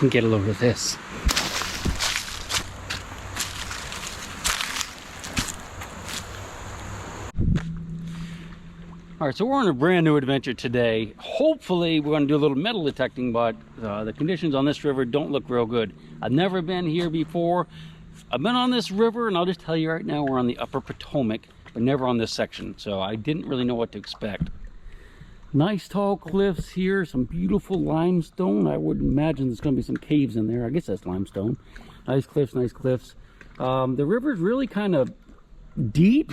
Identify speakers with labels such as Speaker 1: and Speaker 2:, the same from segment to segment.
Speaker 1: and get a load of this. All right, so we're on a brand new adventure today. Hopefully we're going to do a little metal detecting, but the conditions on this river don't look real good. I've never been here before. I've been on this river, and I'll just tell you right now, we're on the Upper Potomac, but never on this section, so I didn't really know what to expect. Nice tall cliffs here, some beautiful limestone. I would imagine there's going to be some caves in there. I guess that's limestone. Nice cliffs, nice cliffs. The river's really kind of deep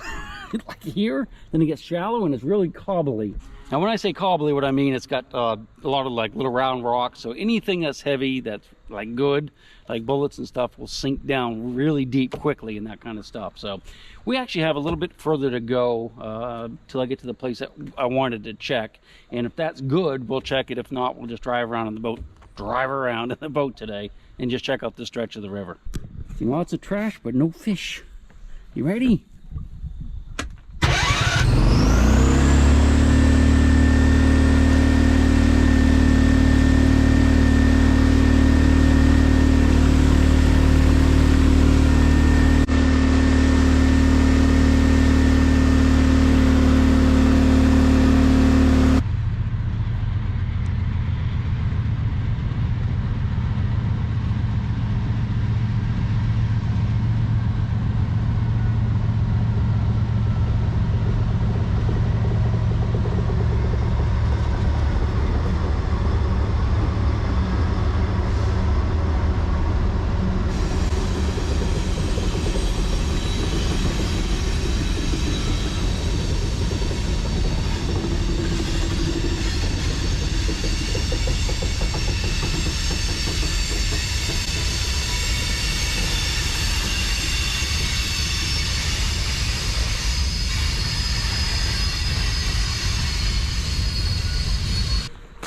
Speaker 1: like here, then it gets shallow and it's really cobbly. Now when I say cobbly, what I mean, it's got a lot of like little round rocks, so anything that's heavy, that's like good, like bullets and stuff, will sink down really deep quickly and that kind of stuff. So we actually have a little bit further to go till I get to the place that I wanted to check, and if that's good, we'll check it. If not, we'll just drive around in the boat today and just check out this stretch of the river. See lots of trash but no fish. You ready?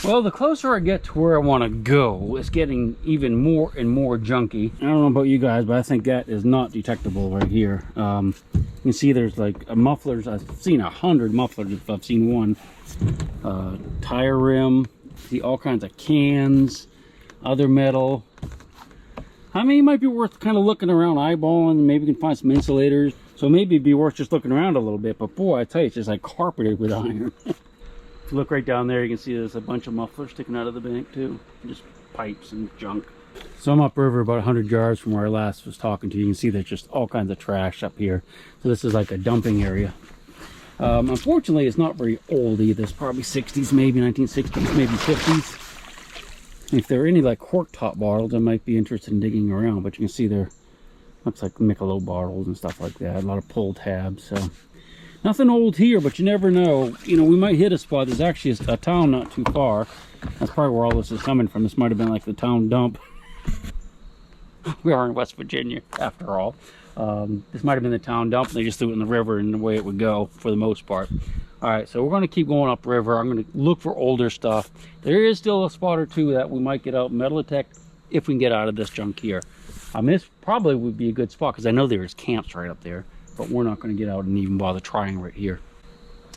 Speaker 1: Well, the closer I get to where I want to go, it's getting even more and more junky. I don't know about you guys, but I think that is not detectable right here. You can see there's like mufflers. I've seen 100 mufflers if I've seen one. Tire rim, see all kinds of cans, other metal. I mean, it might be worth kind of looking around, eyeballing, maybe you can find some insulators. So maybe it'd be worth just looking around a little bit, but boy, I tell you, it's just like carpeted with iron. If you look right down there, you can see there's a bunch of mufflers sticking out of the bank too. Just pipes and junk. So I'm upriver about 100 yards from where I last was talking to you. You can see there's just all kinds of trash up here. So this is like a dumping area. Unfortunately, it's not very old either. It's probably 60s, maybe 1960s, maybe 50s. If there are any like cork top bottles, I might be interested in digging around. But you can see there looks like Michelob bottles and stuff like that. A lot of pull tabs. So nothing old here, but you never know. You know, we might hit a spot. There's actually a town not too far. That's probably where all this is coming from. This might have been like the town dump. We are in West Virginia, after all. This might have been the town dump, and they just threw it in the river and the way it would go for the most part. All right, so we're going to keep going upriver. I'm going to look for older stuff. There is still a spot or two that we might get out metal detect if we can get out of this junk here. This probably would be a good spot because I know there's camps right up there. But we're not going to get out and even bother trying right here.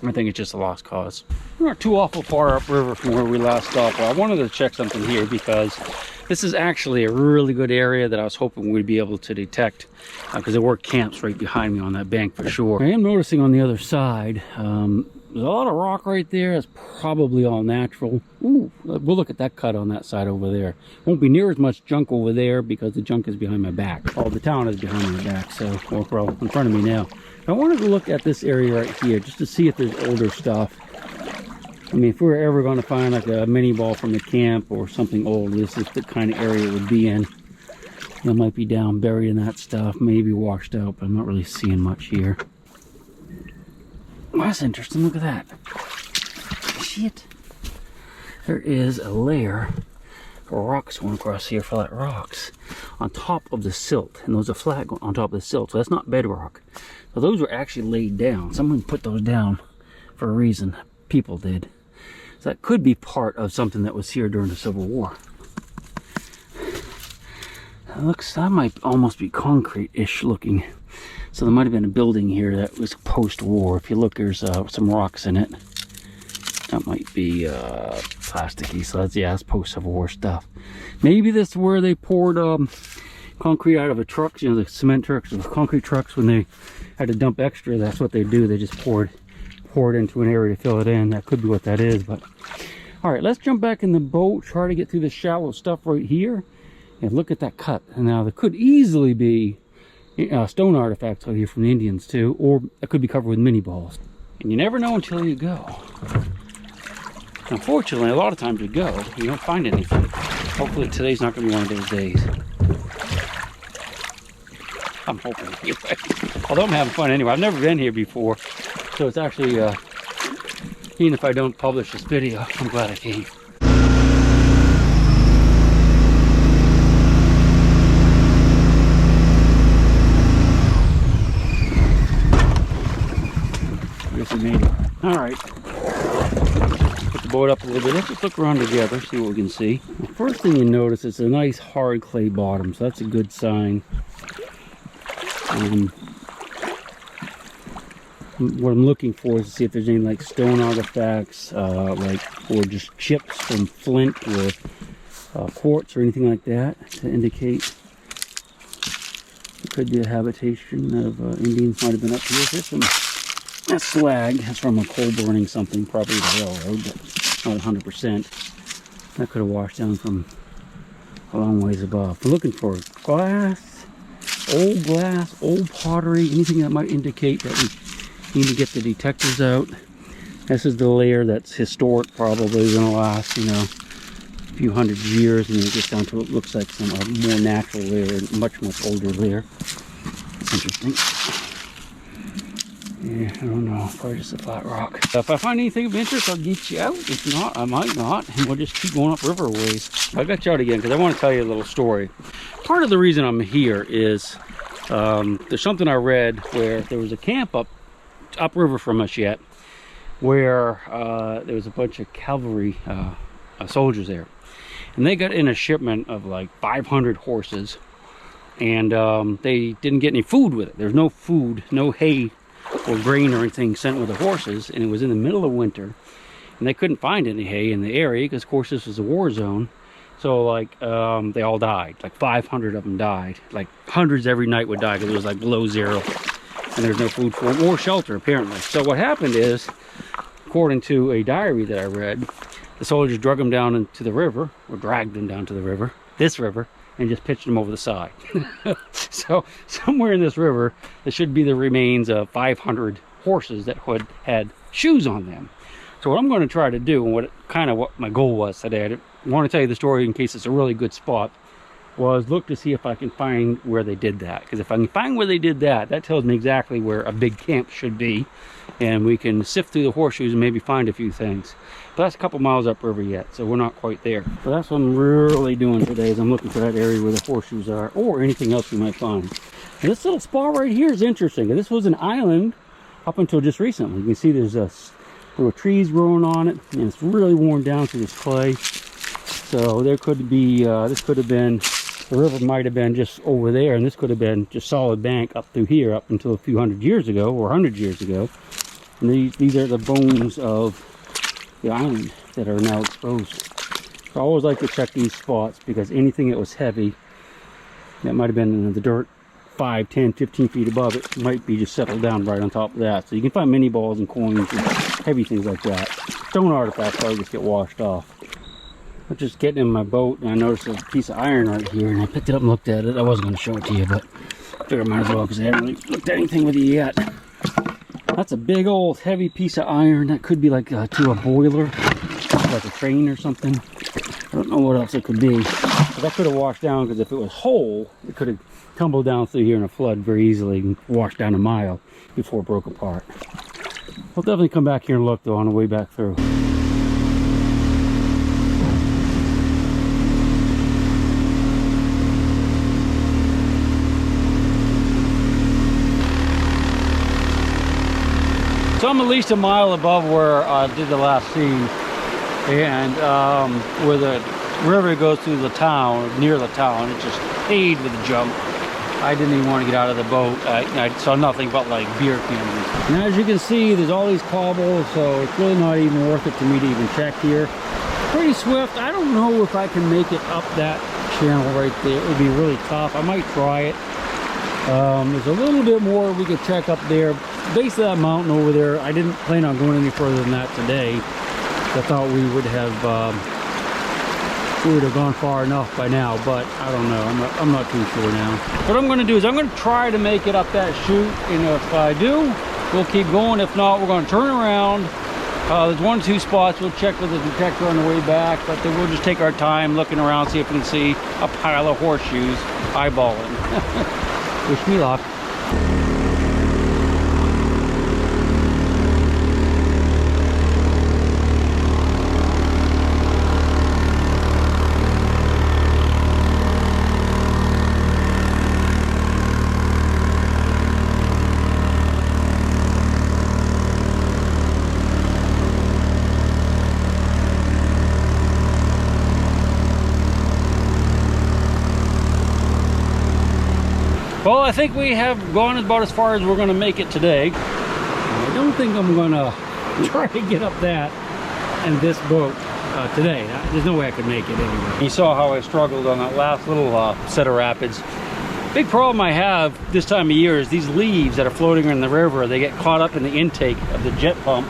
Speaker 1: I think it's just a lost cause. We're not too awful far upriver from where we last stopped. Well, I wanted to check something here because this is actually a really good area that I was hoping we'd be able to detect because there were camps right behind me on that bank for sure. I am noticing on the other side, there's a lot of rock right there. It's probably all natural. Ooh, we'll look at that cut on that side over there. Won't be near as much junk over there because the junk is behind my back. Oh, the town is behind my back, so, well, in front of me now. I wanted to look at this area right here just to see if there's older stuff. I mean, if we were ever going to find like a mini ball from the camp or something old, this is the kind of area it would be in. It might be down buried in that stuff, maybe washed out, but I'm not really seeing much here. Well, that's interesting. Look at that. Shit. There is a layer of rocks going across here, flat rocks, on top of the silt. And those are flat on top of the silt. So that's not bedrock. So those were actually laid down. Someone put those down for a reason. People did. So that could be part of something that was here during the Civil War. That might almost be concrete-ish looking. So there might have been a building here that was post-war. If you look, there's some rocks in it. That might be plasticky, so that's, yeah, that's post-Civil War stuff. Maybe this is where they poured concrete out of the trucks, you know, the cement trucks, the concrete trucks, when they had to dump extra, that's what they do. They just pour it into an area to fill it in. That could be what that is. But all right, let's jump back in the boat, try to get through the shallow stuff right here, and look at that cut. And now there could easily be stone artifacts out here from the Indians too, or it could be covered with mini balls. And you never know until you go. Unfortunately, a lot of times you go, you don't find anything. Hopefully today's not going to be one of those days. I'm hoping anyway. Although I'm having fun anyway. I've never been here before, so it's actually, even if I don't publish this video, I'm glad I came. I guess we made it. All right. Put the boat up a little bit. Let's just look around together, see what we can see. The first thing you notice is a nice hard clay bottom, so that's a good sign. What I'm looking for is to see if there's any like stone artifacts, or just chips from flint or quartz or anything like that to indicate it could be a habitation of Indians. Might have been up here. There's some slag. That's from a coal burning something, probably the railroad, but not 100%. That could have washed down from a long ways above. We're looking for glass, old pottery, anything that might indicate that we need to get the detectors out. This is the layer that's historic, probably going to last, you know, a few hundred years, and then it gets down to what looks like some more natural layer, much older layer. It's interesting. Yeah, I don't know, probably just a flat rock. If I find anything of interest, I'll get you out. If not, I might not, and we'll just keep going up river ways. I got you out again because I want to tell you a little story. Part of the reason I'm here is there's something I read where there was a camp upriver from us yet, where there was a bunch of cavalry soldiers there, and they got in a shipment of like 500 horses, and they didn't get any food with it. There's no food, no hay or grain or anything sent with the horses, and it was in the middle of winter, and they couldn't find any hay in the area because, of course, this was a war zone. So like they all died. Like 500 of them died. Like hundreds every night would die because it was like below zero, and there's no food for them or shelter apparently. So what happened is, according to a diary that I read, the soldiers drug them down into the river, or dragged them down to the river, this river, and just pitched them over the side. So somewhere in this river, there should be the remains of 500 horses that had shoes on them. So what I'm going to try to do, and what my goal was today, I want to tell you the story in case it's a really good spot, was look to see if I can find where they did that. Because if I can find where they did that, that tells me exactly where a big camp should be, and we can sift through the horseshoes and maybe find a few things. But that's a couple miles upriver yet, so we're not quite there. But that's what I'm really doing today, is I'm looking for that area where the horseshoes are, or anything else we might find. And this little spot right here is interesting. This was an island up until just recently. You can see there's little trees growing on it, and it's really worn down to this clay. So there could be, this could have been, the river might have been just over there, and this could have been just solid bank up through here up until a few hundred years ago, or 100 years ago. And these are the bones of the island that are now exposed. So I always like to check these spots, because anything that was heavy, that might have been in the dirt 5, 10, 15 feet above it, might be just settled down right on top of that. So you can find mini balls and coins and heavy things like that. Stone artifacts probably just get washed off. I was just getting in my boat, and I noticed a piece of iron right here, and I picked it up and looked at it. I wasn't going to show it to you, but I figured I might as well, because I haven't really looked at anything with it yet. That's a big old heavy piece of iron. That could be like to a boiler, like a train or something. I don't know what else it could be. But that could have washed down, because if it was whole, it could have tumbled down through here in a flood very easily and washed down a mile before it broke apart. We'll definitely come back here and look, though, on the way back through. So I'm at least a mile above where I did the last scene, and where the river goes through the town, near the town, it's just paved with a jump. I didn't even want to get out of the boat. I saw nothing but like beer cans. And as you can see, there's all these cobbles, so it's really not even worth it to me to even check here. Pretty swift. I don't know if I can make it up that channel right there. It would be really tough. I might try it. There's a little bit more we could check up there. Base of that mountain over there, I didn't plan on going any further than that today. I thought we would have gone far enough by now, but I don't know. I'm not too sure now. What I'm going to do is I'm going to try to make it up that chute, and if I do, we'll keep going. If not, we're going to turn around. There's 1 or 2 spots we'll check with the detector on the way back, but then we'll just take our time looking around, see if we can see a pile of horseshoes eyeballing. Wish me luck. Well, I think we have gone about as far as we're going to make it today. I don't think I'm going to try to get up that and this boat today. There's no way I could make it anyway. You saw how I struggled on that last little set of rapids. Big problem I have this time of year is these leaves that are floating in the river. They get caught up in the intake of the jet pump.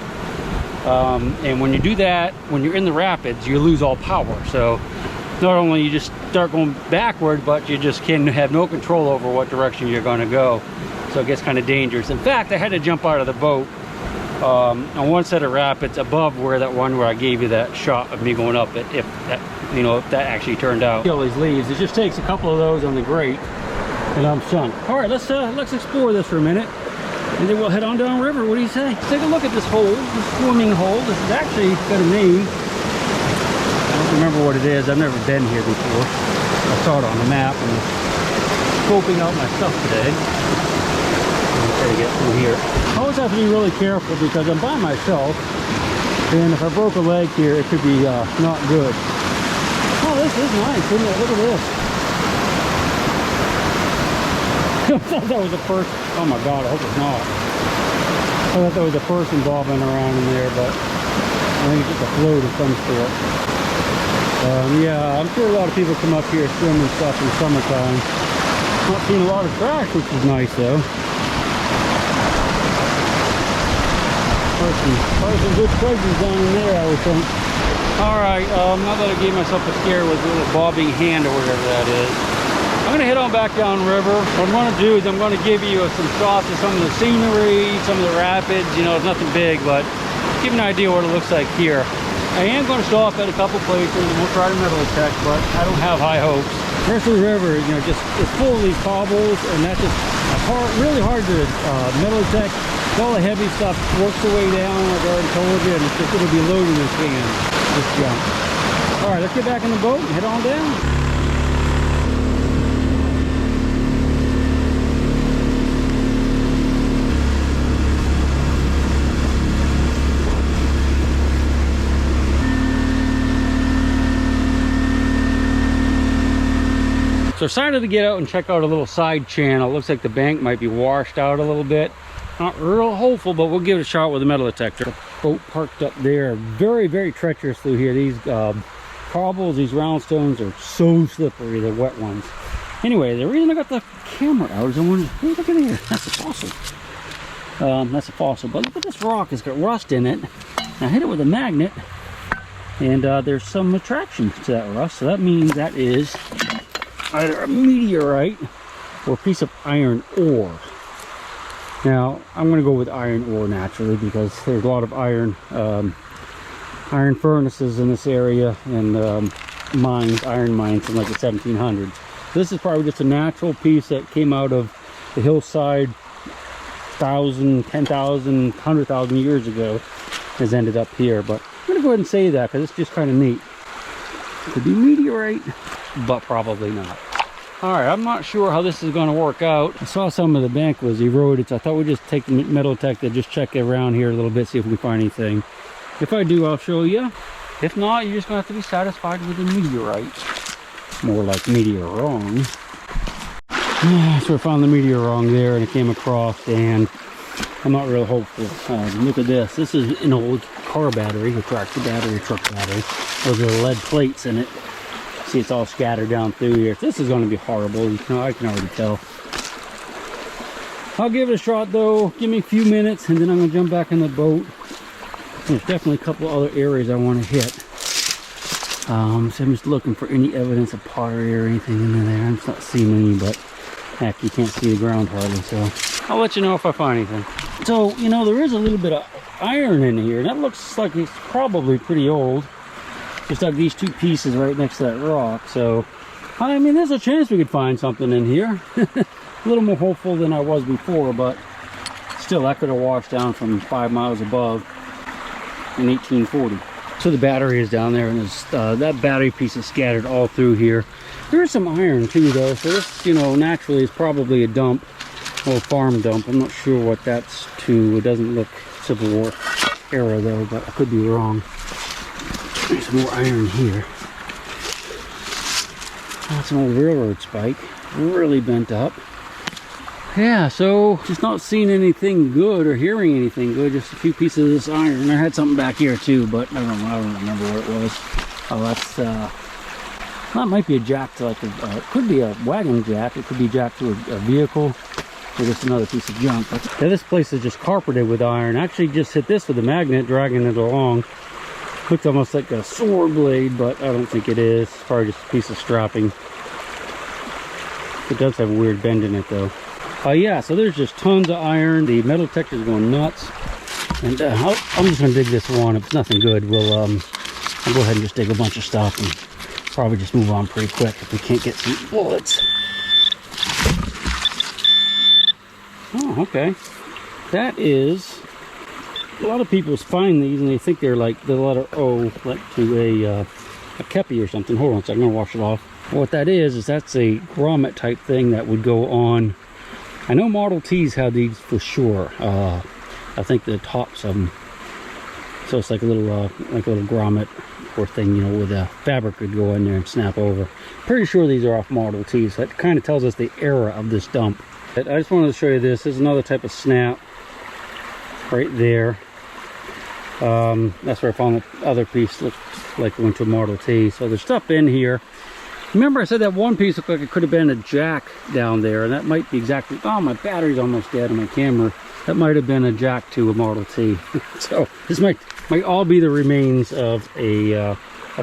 Speaker 1: And when you do that, when you're in the rapids, you lose all power. So not only you just start going backward, but you just can have no control over what direction you're going to go. So it gets kind of dangerous. In fact, I had to jump out of the boat on one set of rapids above where that one where I gave you that shot of me going up it, if that, you know, if that actually turned out. Kill these leaves. It just takes a couple of those on the grate and I'm sunk. All right, let's explore this for a minute, and then we'll head on down river. What do you say? Let's take a look at this hole, this swimming hole. This is actually got a name. Remember what it is. I've never been here before. I saw it on the map and scoping out my stuff today. I'll try to get through here. I always have to be really careful because I'm by myself, and if I broke a leg here, it could be not good. Oh, this is nice, isn't it? Look at this. I thought that was a person. Oh my God, I hope it's not. I thought that was a person bobbing around in there, but I think it's just a float of some sort. Yeah, I'm sure a lot of people come up here swim and stuff in the summertime. Not seeing a lot of trash, which is nice though. Probably some good treasures down in there, I would think. Alright, now that I gave myself a scare with a little bobbing hand or whatever that is, I'm going to head on back down river. What I'm going to do is I'm going to give you some shots of some of the scenery, some of the rapids. You know, it's nothing big, but give you an idea what it looks like here. I am going to stop at a couple places and we'll try to metal detect, but I don't have high hopes. The rest of the river, you know, just it's full of these cobbles, and that's just really hard to metal detect. All the heavy stuff works the way down, like I already told you, and it's just going to be loading this can, this junk. All right, let's get back in the boat and head on down. So I decided to get out and check out a little side channel. It looks like the bank might be washed out a little bit. Not real hopeful, but we'll give it a shot with a metal detector. The boat parked up there. Very, very treacherous through here. These cobbles, these round stones are so slippery, the wet ones. Anyway, the reason I got the camera out is I wanted, hey, look at here. That's a fossil. That's a fossil. But look at this rock. It's got rust in it. I hit it with a magnet, and there's some attraction to that rust. So that means that is either a meteorite or a piece of iron ore. Now I'm going to go with iron ore naturally because there's a lot of iron furnaces in this area, and iron mines from like the 1700s. This is probably just a natural piece that came out of the hillside 1,000, 10,000, 100,000 years ago, has ended up here. But I'm going to go ahead and say that because it's just kind of neat. It could be meteorite, but probably not. All right, I'm not sure how this is going to work out. I saw some of the bank was eroded, so I thought we'd just take the metal detector, just check around here a little bit, see if we can find anything. If I do, I'll show you. If not, you're just going to have to be satisfied with the meteorite. More like meteor wrong. So I found the meteor rung there and it came across, and I'm not real hopeful. Look at this. This is an old car battery, a tractor battery, truck battery. Those are lead plates in it. See, it's all scattered down through here. This is going to be horrible. You know, I can already tell. I'll give it a shot though. Give me a few minutes and then I'm going to jump back in the boat. There's definitely a couple other areas I want to hit. So I'm just looking for any evidence of pottery or anything in there. I'm just not seeing any, but heck, you can't see the ground hardly, so I'll let you know if I find anything. So, you know, there is a little bit of iron in here. That looks like it's probably pretty old. Just like these two pieces right next to that rock. So, I mean, there's a chance we could find something in here. A little more hopeful than I was before, but still, that could have washed down from 5 miles above in 1840. So the battery is down there, and there's, that battery piece is scattered all through here. There is some iron too, though. So this, you know, naturally is probably a dump, or a farm dump. I'm not sure what that's to. It doesn't look Civil War era though, but I could be wrong. There's some more iron here. That's an old railroad spike, really bent up. Yeah, so just not seeing anything good or hearing anything good, just a few pieces of this iron. I had something back here too, but I don't remember what it was. Oh, that's that might be a jack to like a it could be a wagon jack, it could be jacked to a vehicle, or just another piece of junk. But yeah, this place is just carpeted with iron. I actually just hit this with a magnet, dragging it along. Looks almost like a sword blade, but I don't think it is. It's probably just a piece of strapping. It does have a weird bend in it though. Yeah, so there's just tons of iron. The metal detector is going nuts. And I'm just going to dig this one. If it's nothing good, we'll I'll go ahead and just dig a bunch of stuff and probably just move on pretty quick if we can't get some bullets. Oh, okay. That is... A lot of people find these and they think they're like the letter O, like to a kepi or something. Hold on a second, I'm going to wash it off. What that is that's a grommet type thing that would go on. I know Model Ts have these for sure. I think the tops of them. So it's like a little grommet or thing, you know, with a fabric could go in there and snap over. Pretty sure these are off Model Ts. That kind of tells us the era of this dump. But I just wanted to show you this. This is another type of snap right there. That's where I found the other piece. Looked like it went to a Model T. So there's stuff in here. Remember I said that one piece looked like it could have been a jack down there, and that might be exactly, oh, my battery's almost dead on my camera. That might have been a jack to a Model T. So this might all be the remains of a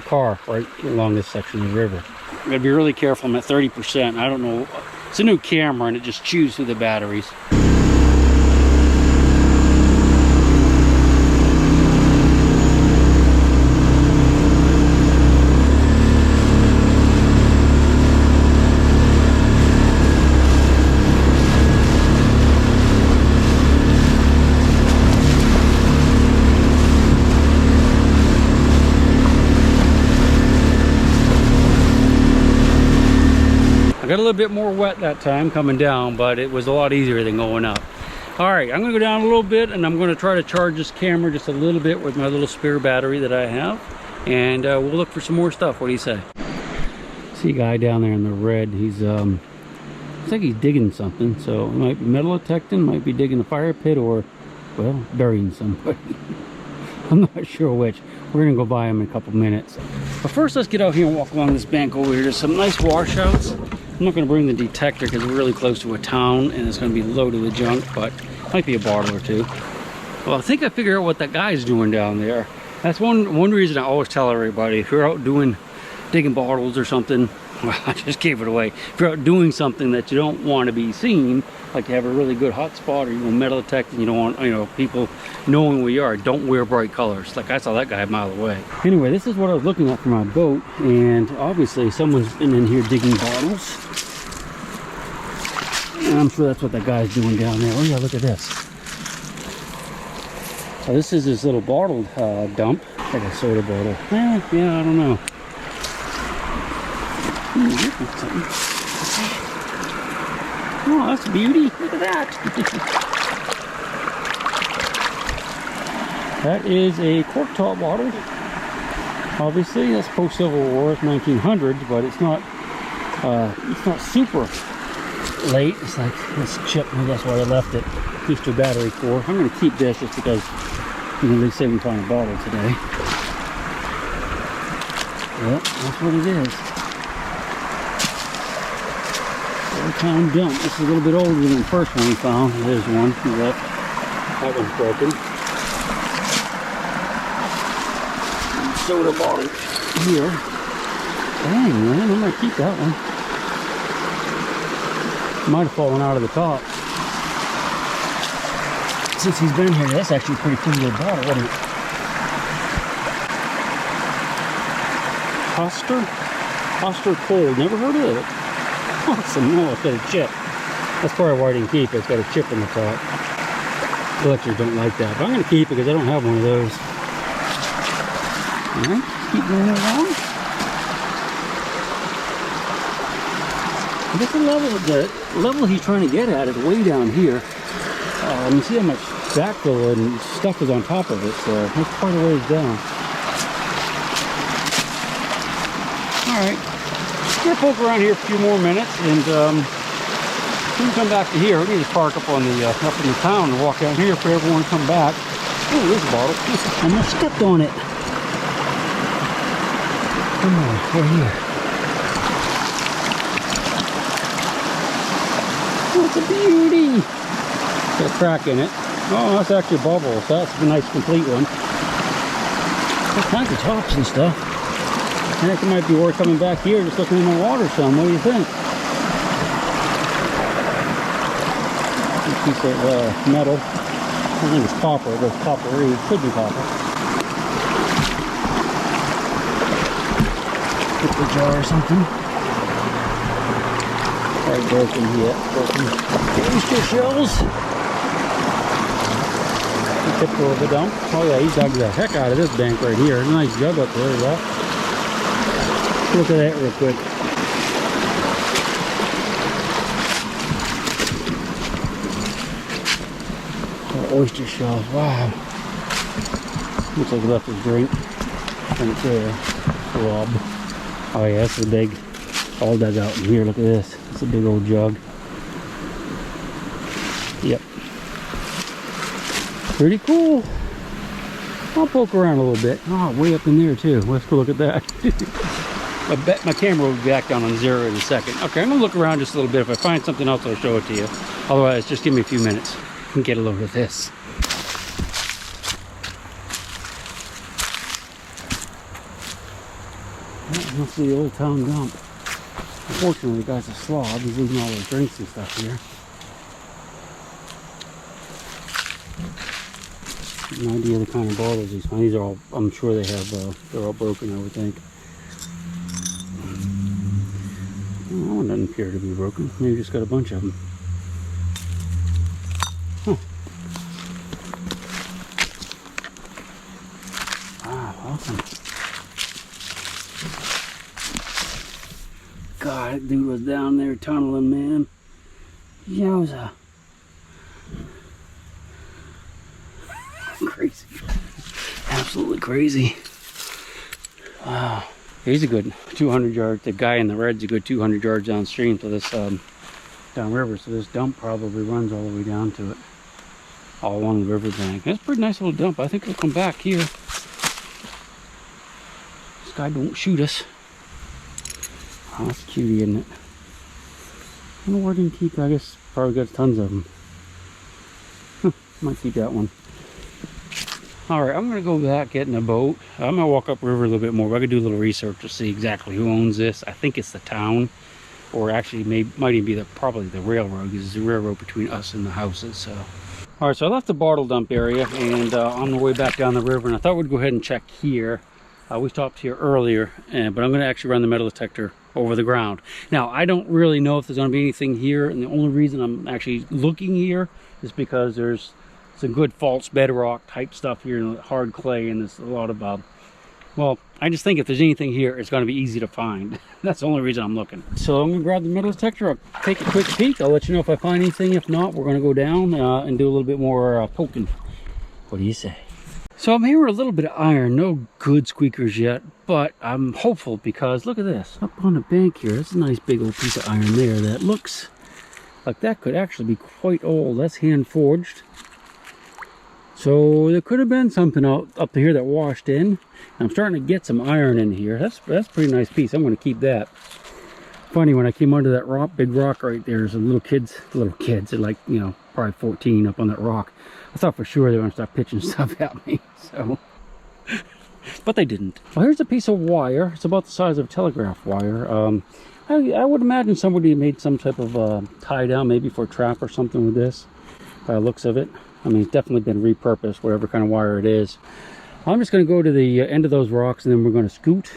Speaker 1: car right along this section of the river. I'm gonna be really careful. I'm at 30%. I don't know, it's a new camera and it just chews through the batteries. I got a little bit more wet that time coming down, but it was a lot easier than going up. All right, I'm gonna go down a little bit and I'm gonna try to charge this camera just a little bit with my little spare battery that I have. And we'll look for some more stuff. What do you say? See a guy down there in the red. He's, looks like he's digging something. So it might be metal detecting, might be digging a fire pit, or, well, burying somebody. I'm not sure which. We're gonna go by him in a couple minutes. But first, let's get out here and walk along this bank over here. There's some nice washouts. I'm not going to bring the detector because we're really close to a town and it's going to be loaded with junk, but might be a bottle or two. Well, I think I figured out what that guy's doing down there. That's one reason I always tell everybody, if you're out digging bottles or something, well, I just gave it away. If you're out doing something that you don't want to be seen, like you have a really good hot spot or you want metal detecting, you don't want, you know, people knowing where you are, don't wear bright colors. Like I saw that guy a mile away. Anyway, this is what I was looking at for my boat, and obviously someone's been in here digging bottles. And I'm sure that's what that guy's doing down there. Oh yeah, look at this. So this is his little bottled dump, like a soda bottle. Yeah, I don't know. Oh, that's a beauty. Look at that. That is a cork top bottle. Obviously, that's post-Civil War, it's 1900s, but it's not super late. It's like this chip, maybe that's why I left it. Booster battery for. I'm going to keep this just because you can at least say we found a bottle today. Yep, that's what it is. Old town dump. This is a little bit older than the first one we found. There's one. That one's broken. Soda bottle here. Dang, man, I'm going to keep that one. Might have fallen out of the top. Since he's been here, that's actually a pretty cool little bottle, wasn't it? Hoster Cold. Never heard of it. Awesome. No, it's got a chip. That's probably why I didn't keep it. It's got a chip in the top. Collectors don't like that. But I'm going to keep it because I don't have one of those. Alright, keep going along. I guess the level he's trying to get at is way down here. You see how much backfill and stuff is on top of it, so that's quite a ways down. Alright, we're going to poke around here for a few more minutes, and when we come back to here, we can just park up on the up in the town and walk down here for everyone to come back. Oh, there's a bottle. I almost stepped on it. Oh, we're here. Oh, it's a beauty. Got a crack in it. Oh, that's actually a bubble. So that's a nice complete one. All kinds of tops and stuff. I think it might be worth coming back here just looking in the water some. What do you think? A piece of metal. I think it's copper. It goes coppery. It could be copper. Pickle jar or something. Probably broken yet. Broken oyster shells. Typical of the dump. Oh yeah, he dug the heck out of this bank right here. Nice jug up there, look. Look at that real quick. Oh, oyster shells, wow. Looks like he left his drink right there. Blob. Oh yeah, that's a big, all dug out in here. Look at this. It's a big old jug. Yep. Pretty cool. I'll poke around a little bit. Oh, way up in there too. Let's go look at that. I bet my camera will be back down on 0 in a second. Okay, I'm gonna look around just a little bit. If I find something else, I'll show it to you. Otherwise, just give me a few minutes and get a load of this. That must be the old town dump. Unfortunately, the guy's a slob. He's leaving all his drinks and stuff here. No idea the kind of bottles he's finding. These are all, I'm sure they have, they're all broken, I would think. That one doesn't appear to be broken. Maybe just got a bunch of them. Huh. Wow, awesome. God, that dude was down there tunneling, man. Yowza. Crazy. Absolutely crazy. Wow. He's a good 200 yards. The guy in the red's a good 200 yards downstream to this downriver. So this dump probably runs all the way down to it, all along the riverbank. That's a pretty nice little dump. I think we'll come back here. This guy don't shoot us. Oh, that's cutie, isn't it? I don't know where I didn't keep. I guess probably got tons of them. Might keep that one. Alright, I'm going to go back, get in a boat. I'm going to walk upriver a little bit more. I could do a little research to see exactly who owns this. I think it's the town, or actually might even be probably the railroad, because there's a railroad between us and the houses. So, alright, so I left the bottle dump area, and on the way back down the river, and I thought we'd go ahead and check here. We stopped here earlier, but I'm going to actually run the metal detector over the ground. Now, I don't really know if there's going to be anything here, and the only reason I'm actually looking here is because there's some good false bedrock type stuff here, and hard clay, and there's a lot of well, I just think if there's anything here, it's going to be easy to find. That's the only reason I'm looking. So I'm going to grab the metal detector. I'll take a quick peek. I'll let you know if I find anything. If not, we're going to go down and do a little bit more poking. What do you say? So I'm hearing a little bit of iron. No good squeakers yet, but I'm hopeful because look at this. Up on the bank here, that's a nice big old piece of iron there that looks like that could actually be quite old. That's hand forged. So there could have been something up here that washed in. I'm starting to get some iron in here. That's a pretty nice piece. I'm going to keep that. Funny, when I came under that rock, big rock right there, there's little kids, they're like, you know, probably 14 up on that rock. I thought for sure they were going to start pitching stuff at me, so. But they didn't. Well, here's a piece of wire. It's about the size of telegraph wire. I would imagine somebody made some type of tie down, maybe for a trap or something with this, by the looks of it. I mean, it's definitely been repurposed, whatever kind of wire it is. I'm just going to go to the end of those rocks, and then we're going to scoot.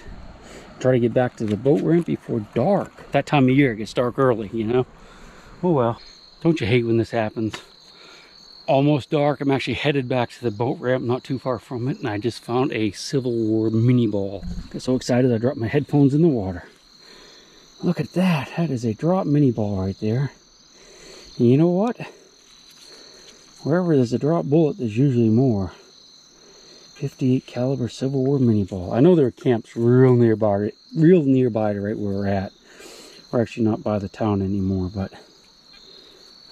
Speaker 1: Try to get back to the boat ramp before dark. That time of year, it gets dark early, you know? Oh well. Don't you hate when this happens? Almost dark. I'm actually headed back to the boat ramp, not too far from it, and I just found a Civil War mini ball. Got so excited I dropped my headphones in the water. Look at that. That is a drop mini ball right there. And you know what? Wherever there's a drop bullet, there's usually more. 58 caliber Civil War mini ball. I know there are camps real nearby to right where we're at. We're actually not by the town anymore, but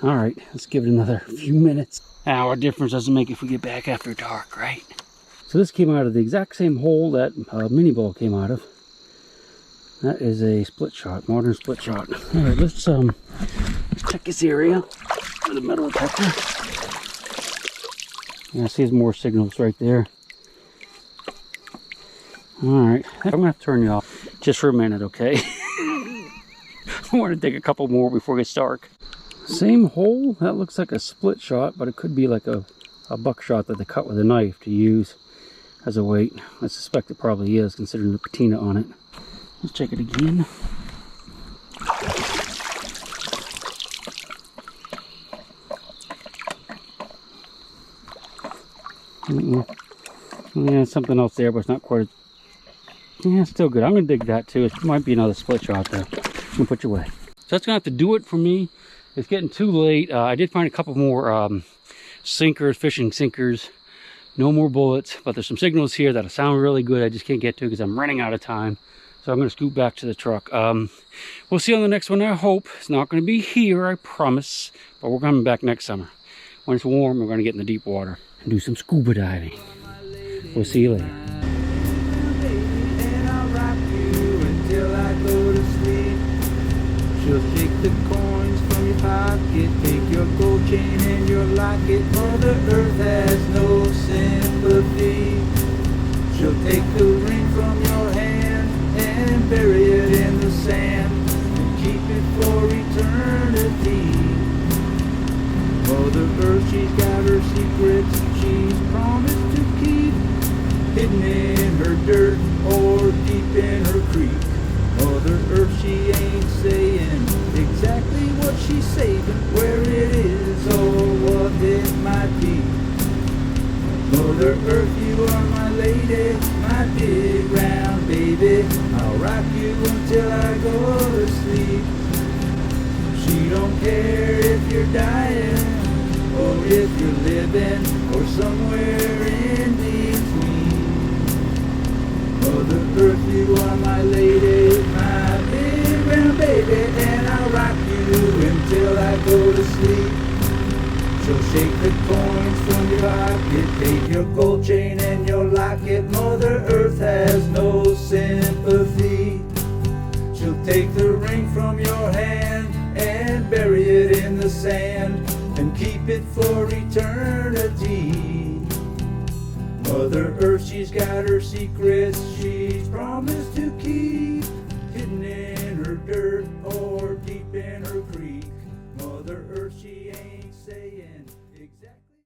Speaker 1: all right, let's give it another few minutes. Now, what difference does it make if we get back after dark, right? So this came out of the exact same hole that mini ball came out of. That is a split shot, modern split shot. All right, let's check this area with a metal detector. Yeah, I see there's more signals right there. Alright, I'm going to have to turn you off just for a minute, okay? I want to take a couple more before it gets dark. Same hole. That looks like a split shot, but it could be like a buckshot that they cut with a knife to use as a weight. I suspect it probably is, considering the patina on it. Let's check it again. Yeah, something else there, but it's not quite as... Yeah, it's still good. I'm going to dig that too. It might be another split shot though. I'm going to put you away. So that's going to have to do it for me. It's getting too late. I did find a couple more sinkers, fishing sinkers. No more bullets, but there's some signals here that sound really good. I just can't get to because I'm running out of time. So I'm going to scoot back to the truck. We'll see you on the next one, I hope. It's not going to be here, I promise. But we're coming back next summer. When it's warm, we're going to get in the deep water and do some scuba diving. We'll see you later.
Speaker 2: She'll take the coins from your pocket, take your gold chain and your locket. Mother Earth has no sympathy. She'll take the ring from your hand and bury it in the sand and keep it for eternity. Mother Earth, she's got her secrets she's promised to keep, hidden in her dirt or deep in her creek. Mother Earth, she ain't saying exactly what she's saving, where it is or what it might be. Mother Earth, you are my lady, my big round baby. I'll rock you until I go to sleep. She don't care if you're dying or if you're living or somewhere in between. Mother Earth, you are my lady, my big round baby, and I'll rock you until I go to sleep. She'll shake the coins from your pocket, take your gold chain and your locket. Mother Earth has no sympathy. She'll take the ring from your hand and bury it in the sand and keep it for eternity. Mother Earth, she's got her secrets she's promised to keep, hidden in her dirt or deep in her creek. Mother Earth, she ain't